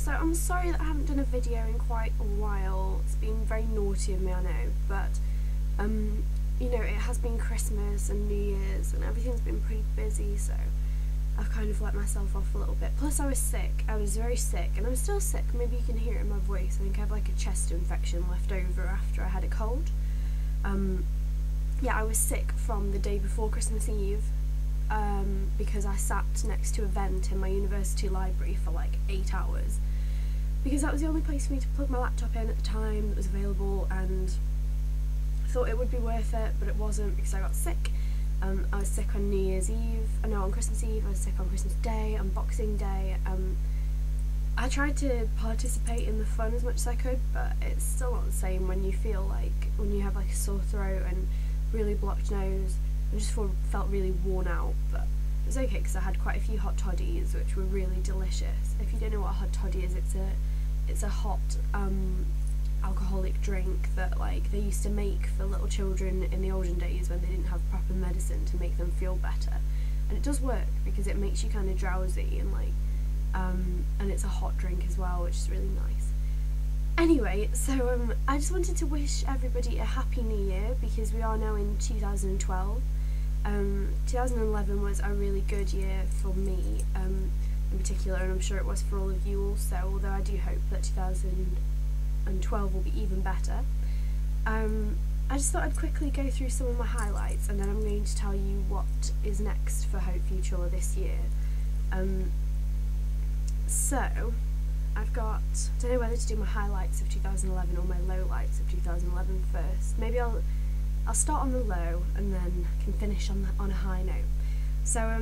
So I'm sorry that I haven't done a video in quite a while. It's been very naughty of me, I know, but you know, it has been Christmas and New Year's and everything's been pretty busy, so I've kind of let myself off a little bit. Plus I was sick, I was very sick, and I'm still sick. Maybe you can hear it in my voice. I think I have like a chest infection left over after I had a cold. Yeah, I was sick from the day before Christmas Eve, because I sat next to a vent in my university library for like 8 hours, because that was the only place for me to plug my laptop in at the time that was available, and I thought it would be worth it, but it wasn't because I got sick. I was sick on New Year's Eve, on Christmas Eve, I was sick on Christmas Day, on Boxing Day. I tried to participate in the fun as much as I could, but it's still not the same when you feel like, when you have like a sore throat and really blocked nose. I just felt really worn out, but it was okay because I had quite a few hot toddies, which were really delicious. If you don't know what a hot toddy is, it's a hot alcoholic drink that like they used to make for little children in the olden days when they didn't have proper medicine to make them feel better. And it does work because it makes you kind of drowsy and like and it's a hot drink as well, which is really nice. Anyway, so I just wanted to wish everybody a happy new year because we are now in 2012. 2011 was a really good year for me in particular, and I'm sure it was for all of you also, although I do hope that 2012 will be even better. I just thought I'd quickly go through some of my highlights, and then I'm going to tell you what is next for Haute Future this year. So I've got, I don't know whether to do my highlights of 2011 or my lowlights of 2011 first. Maybe I'll start on the low and then can finish on a high note. So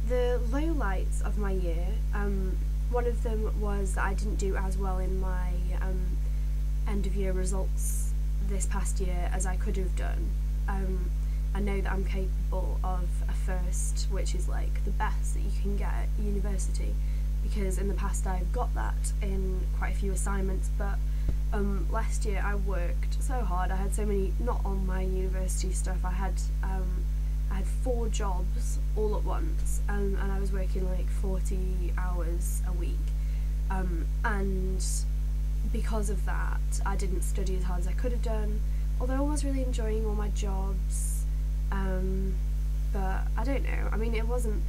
the lowlights of my year, one of them was that I didn't do as well in my end of year results this past year as I could have done. I know that I'm capable of a first, which is like the best that you can get at university, because in the past I've got that in quite a few assignments, but last year I worked so hard. I had so many, not on my university stuff, I had 4 jobs all at once, and I was working like 40 hours a week, and because of that I didn't study as hard as I could have done, although I was really enjoying all my jobs, but I don't know, I mean, it wasn't,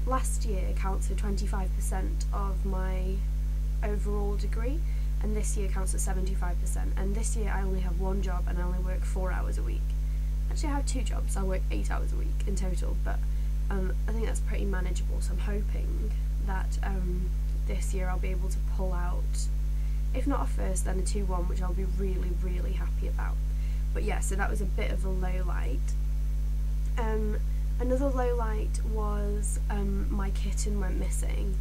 last year counts for 25% of my overall degree, and this year counts for 75%, and this year I only have 1 job and I only work 4 hours a week. Actually I have 2 jobs, I work 8 hours a week in total, but I think that's pretty manageable, so I'm hoping that this year I'll be able to pull out, if not a first then a 2-1, which I'll be really, really happy about. But yeah, so that was a bit of a low light. Another low light was my kitten went missing.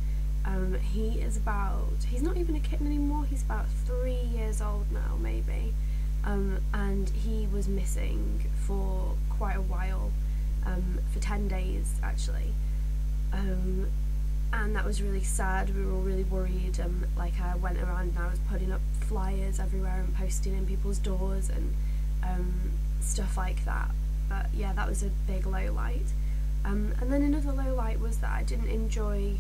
He's not even a kitten anymore, he's about 3 years old now maybe, and he was missing for quite a while, for 10 days actually, and that was really sad. We were all really worried, like I went around and I was putting up flyers everywhere and posting in people's doors and stuff like that. But yeah, that was a big low light. And then another low light was that I didn't enjoy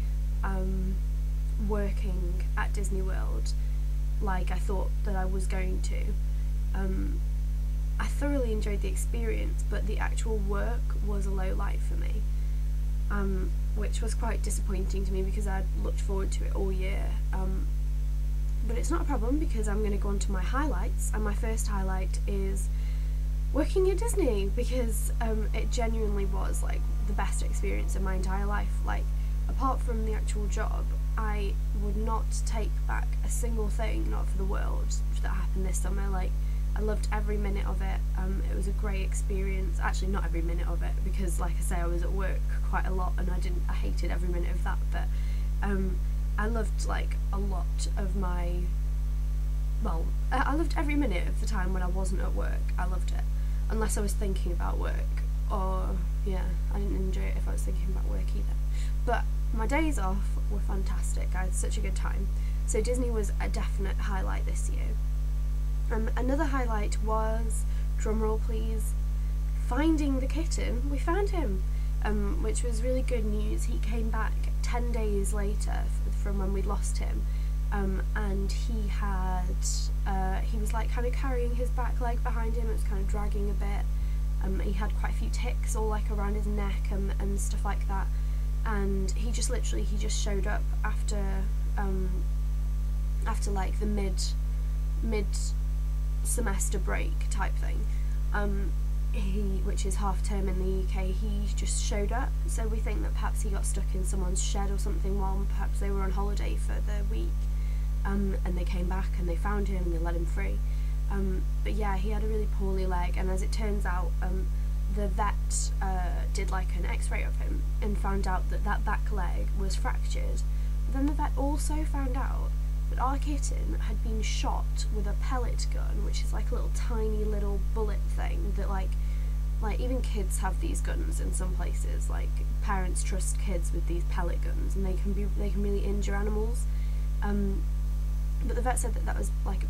working at Disney World like I thought that I was going to. I thoroughly enjoyed the experience, but the actual work was a low light for me, which was quite disappointing to me because I'd looked forward to it all year. But it's not a problem because I'm going to go on to my highlights, and my first highlight is working at Disney, because it genuinely was like the best experience of my entire life. Like, apart from the actual job, I would not take back a single thing, not for the world, that happened this summer. Like, I loved every minute of it. It was a great experience. Actually, not every minute of it, because like I say, I was at work quite a lot and I hated every minute of that, but I loved like a lot of my, well, I loved every minute of the time when I wasn't at work. I loved it, unless I was thinking about work, or yeah, I didn't enjoy it if I was thinking about work either. But my days off were fantastic. I had such a good time. So Disney was a definite highlight this year. Another highlight was, drumroll please, finding the kitten. We found him, which was really good news. He came back 10 days later from when we'd lost him, and he was like kind of carrying his back leg behind him. It was kind of dragging a bit. He had quite a few ticks all like around his neck and stuff like that, and he just showed up after like the mid semester break type thing, which is half term in the UK. He just showed up, so we think that perhaps he got stuck in someone's shed or something while perhaps they were on holiday for the week, and they came back and they found him and they let him free. But yeah, he had a really poorly leg, and as it turns out, the vet did like an x-ray of him and found out that back leg was fractured. But then the vet also found out that our kitten had been shot with a pellet gun, which is like a little tiny little bullet thing that like even kids have these guns in some places. Like parents trust kids with these pellet guns, and they can really injure animals. But the vet said that was like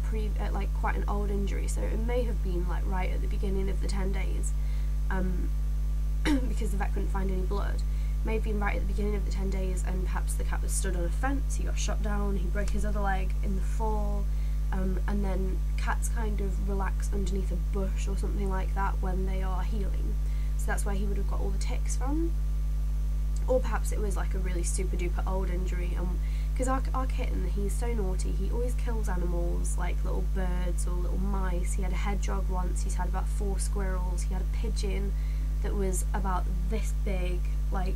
quite an old injury, so it may have been like right at the beginning of the 10 days, because the vet couldn't find any blood. May have been right at the beginning of the 10 days, and perhaps the cat was stood on a fence, he got shot down, he broke his other leg in the fall, and then cats kind of relax underneath a bush or something like that when they are healing, so that's where he would have got all the ticks from. Or perhaps it was like a really super duper old injury, because our kitten, he's so naughty, he always kills animals, like little birds or little mice. He had a hedgehog once, he's had about 4 squirrels, he had a pigeon that was about this big. Like,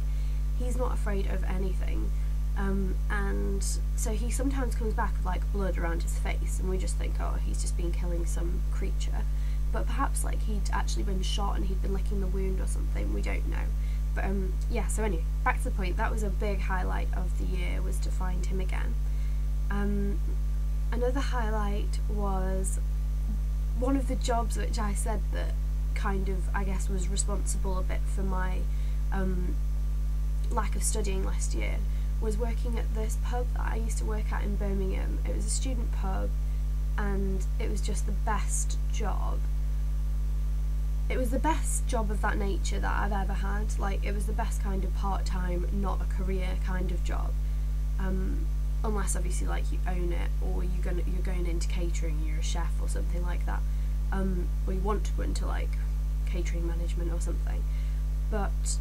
he's not afraid of anything, and so he sometimes comes back with like blood around his face, and we just think, oh, he's just been killing some creature, but perhaps like he'd actually been shot and he'd been licking the wound or something, we don't know. But yeah, so anyway, back to the point, that was a big highlight of the year, was to find him again. Another highlight was one of the jobs which I said that kind of, I guess, was responsible a bit for my lack of studying last year, was working at this pub that I used to work at in Birmingham. It was a student pub, and it was just the best job. It was the best job of that nature that I've ever had. Like, it was the best kind of part-time, not a career kind of job, unless obviously like you own it, or you're going into catering, you're a chef or something like that, or you want to go into like catering management or something. But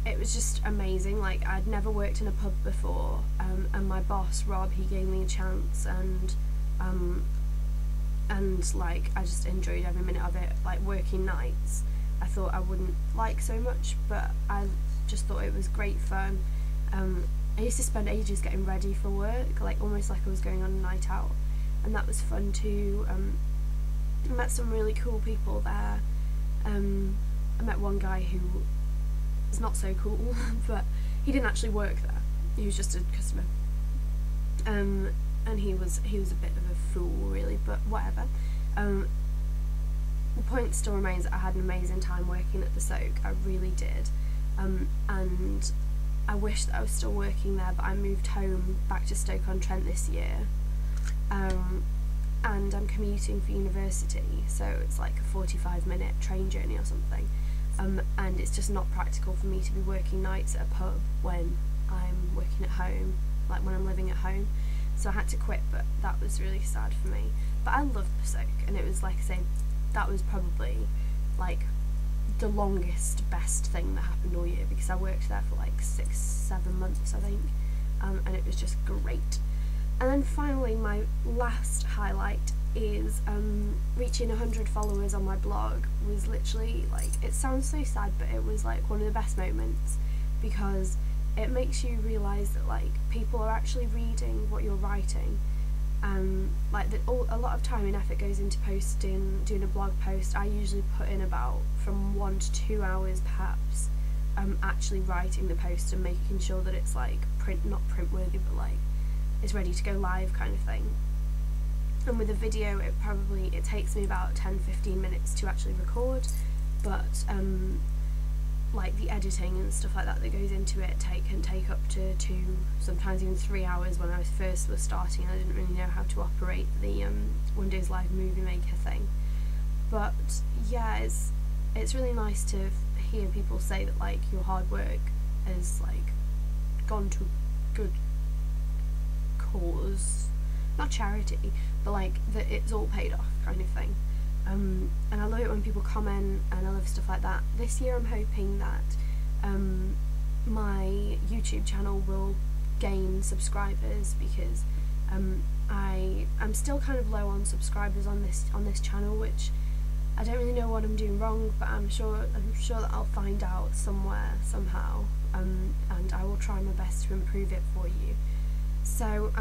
it was just amazing. Like, I'd never worked in a pub before, and my boss Rob, he gave me a chance, and like I just enjoyed every minute of it. Like, working nights I thought I wouldn't like so much, but I just thought it was great fun. I used to spend ages getting ready for work, like almost like I was going on a night out, and that was fun too. I met some really cool people there. I met one guy who was not so cool, but he didn't actually work there, he was just a customer, and he was a bit of a fool really, but whatever. The point still remains that I had an amazing time working at the Soak, I really did, and I wish that I was still working there, but I moved home back to Stoke-on-Trent this year, and I'm commuting for university, so it's like a 45-minute train journey or something, and it's just not practical for me to be working nights at a pub when I'm working at home, like when I'm living at home. So I had to quit, but that was really sad for me. But I loved the Soak, and it was, like I say, that was probably like the longest, best thing that happened all year, because I worked there for like 6-7 months, I think, and it was just great. And then finally, my last highlight is reaching 100 followers on my blog. Was literally, like, it sounds so sad, but it was like one of the best moments, because it makes you realise that like people are actually reading what you're writing. Like a lot of time and effort goes into doing a blog post. I usually put in about from 1 to 2 hours perhaps, actually writing the post and making sure that it's like not print worthy, but like it's ready to go live kind of thing. And with a video, it takes me about 10-15 minutes to actually record, but like the editing and stuff like that goes into it can take up to 2, sometimes even 3 hours. When I was starting, I didn't really know how to operate the Windows Live Movie Maker thing. But yeah, it's really nice to hear people say that like your hard work has like gone to a good cause, not charity, but like that it's all paid off kind of thing. And I love it when people comment, and I love stuff like that. This year I'm hoping that my YouTube channel will gain subscribers, because I'm still kind of low on subscribers on this channel, which I don't really know what I'm doing wrong, but I'm sure that I'll find out somewhere, somehow, and I will try my best to improve it for you. So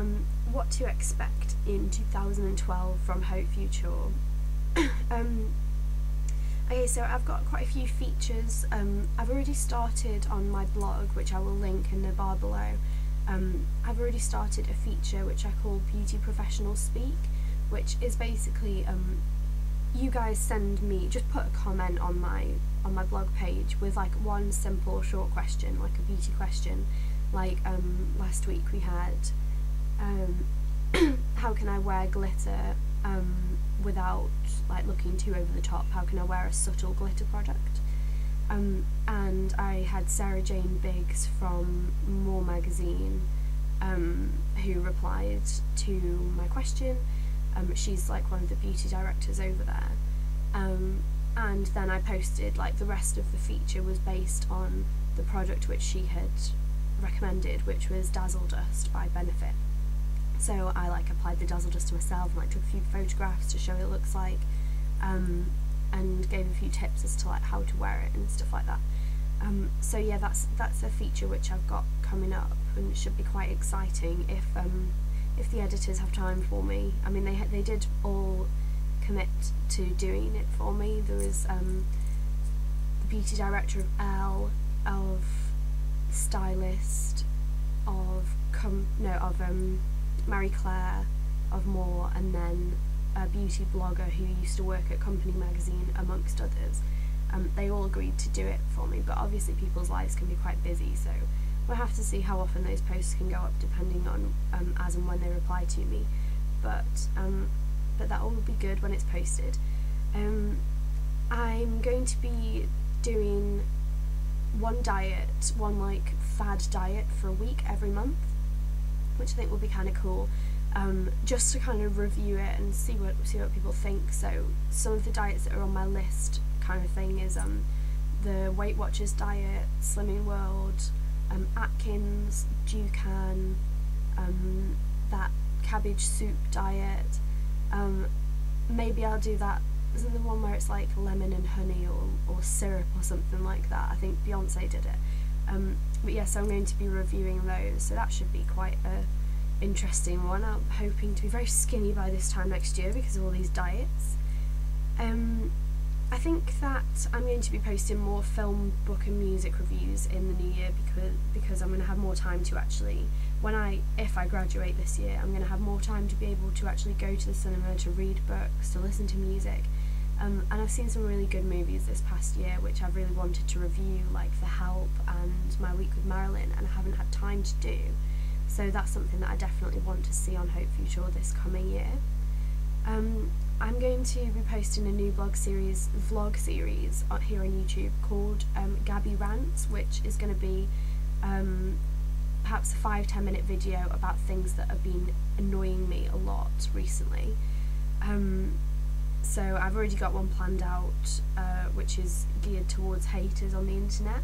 what to expect in 2012 from Haute Future. Okay, so I've got quite a few features. I've already started on my blog, which I will link in the bar below. I've already started a feature which I call Beauty Professionals Speak, which is basically you guys send me, just put a comment on my blog page with like one simple short question, like a beauty question. Like last week we had how can I wear glitter without like looking too over the top? How can I wear a subtle glitter product? And I had Sarah Jane Biggs from More magazine who replied to my question. She's like one of the beauty directors over there, and then I posted like the rest of the feature was based on the product which she had recommended, which was Dazzle Dust by Benefit. So I like applied the Dazzle Dust to myself and like took a few photographs to show what it looks like, and gave a few tips as to like how to wear it and stuff like that. So yeah, that's a feature which I've got coming up, and it should be quite exciting if the editors have time for me. I mean, they did all commit to doing it for me. There was the beauty director of Elle, of stylist, of Marie Claire, of More, and then a beauty blogger who used to work at Company magazine, amongst others. They all agreed to do it for me, but obviously people's lives can be quite busy, so we'll have to see how often those posts can go up depending on as and when they reply to me. But that all will be good when it's posted. I'm going to be doing one like fad diet for a week every month, which I think will be kind of cool, just to kind of review it and see what people think. So some of the diets that are on my list kind of thing is the Weight Watchers diet, Slimming World, Atkins, Dukan, that cabbage soup diet. Maybe I'll do that. Isn't the one where it's like lemon and honey or syrup or something like that? I think Beyonce did it. But yes, I'm going to be reviewing those, so that should be quite a interesting one. I'm hoping to be very skinny by this time next year because of all these diets. I think that I'm going to be posting more film, book and music reviews in the new year because I'm going to have more time to actually, if I graduate this year, I'm going to have more time to be able to actually go to the cinema, to read books, to listen to music. And I've seen some really good movies this past year which I've really wanted to review, like The Help and My Week with Marilyn, and I haven't had time to do. So that's something that I definitely want to see on Haute Future this coming year. I'm going to be posting a new vlog series here on YouTube called Gabby Rants, which is going to be perhaps a 5-10 minute video about things that have been annoying me a lot recently. So I've already got one planned out, which is geared towards haters on the internet,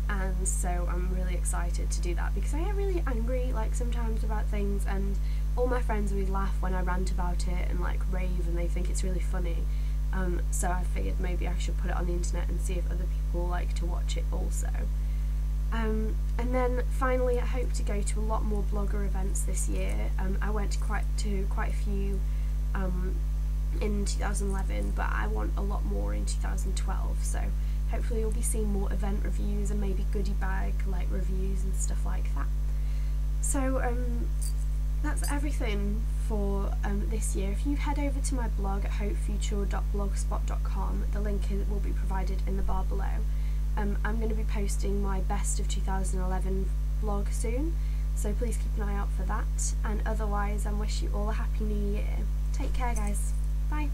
and so I'm really excited to do that because I get really angry like sometimes about things, and all my friends really laugh when I rant about it and like rave, and they think it's really funny. So I figured maybe I should put it on the internet and see if other people like to watch it also. And then finally, I hope to go to a lot more blogger events this year. I went to quite a few in 2011, but I want a lot more in 2012, so hopefully you'll be seeing more event reviews and maybe goodie bag like reviews and stuff like that. So that's everything for this year. If you head over to my blog at hotefuture.blogspot.com, the link will be provided in the bar below. I'm going to be posting my best of 2011 vlog soon, so please keep an eye out for that, and otherwise I wish you all a happy new year. Take care guys, bye!